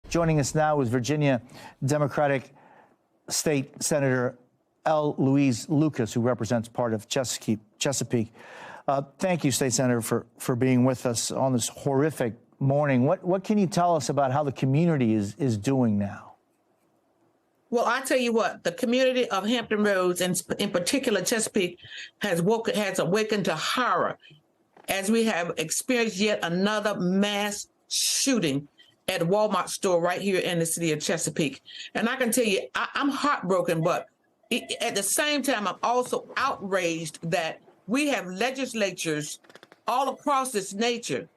Joining us now is Virginia Democratic State Senator L. Louise Lucas, who represents part of Chesapeake. Thank you, State Senator, for being with us on this horrific morning. What can you tell us about how the community is doing now? Well, I tell you what, the community of Hampton Roads, and in particular Chesapeake, has awakened to horror as we have experienced yet another mass shooting at a Walmart store right here in the city of Chesapeake. And I can tell you, I'm heartbroken, but at the same time, I'm also outraged that we have legislatures all across this nation,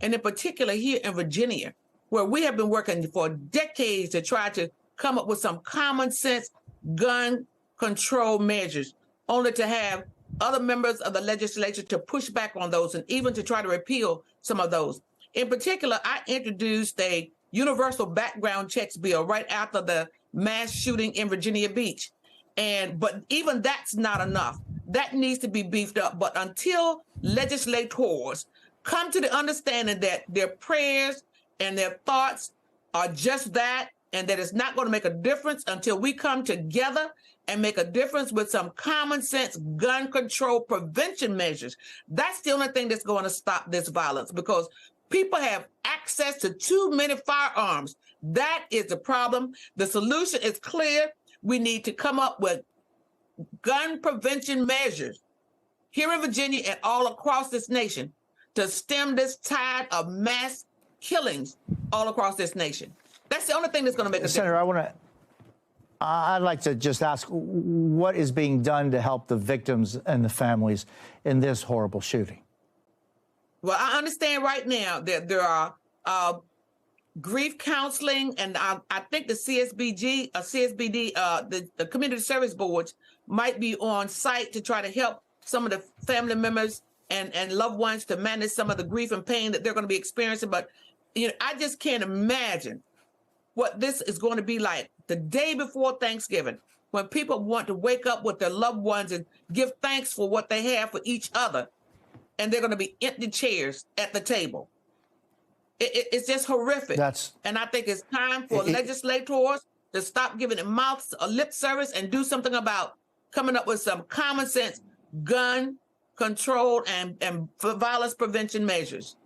and in particular here in Virginia, where we have been working for decades to try to come up with some common sense gun control measures, only to have other members of the legislature to push back on those and even to try to repeal some of those. In particular, I introduced a universal background checks bill right after the mass shooting in Virginia Beach. But even that's not enough. That needs to be beefed up. But until legislators come to the understanding that their prayers and their thoughts are just that, and that it's not going to make a difference until we come together and make a difference with some common sense gun control prevention measures, that's the only thing that's going to stop this violence, because people have access to too many firearms. That is the problem. The solution is clear. We need to come up with gun prevention measures here in Virginia and all across this nation to stem this tide of mass killings all across this nation. That's the only thing that's going to make a Senator, difference. I'd like to just ask, what is being done to help the victims and the families in this horrible shooting? Well, I understand right now that there are grief counseling, and I think the CSBD, the community service boards might be on site to try to help some of the family members and loved ones to manage some of the grief and pain that they're going to be experiencing. But I just can't imagine what this is going to be like the day before Thanksgiving, when people want to wake up with their loved ones and give thanks for what they have for each other, and they're going to be empty chairs at the table. It's just horrific. And I think it's time for legislators to stop giving it lip service and do something about coming up with some common sense gun control and violence prevention measures.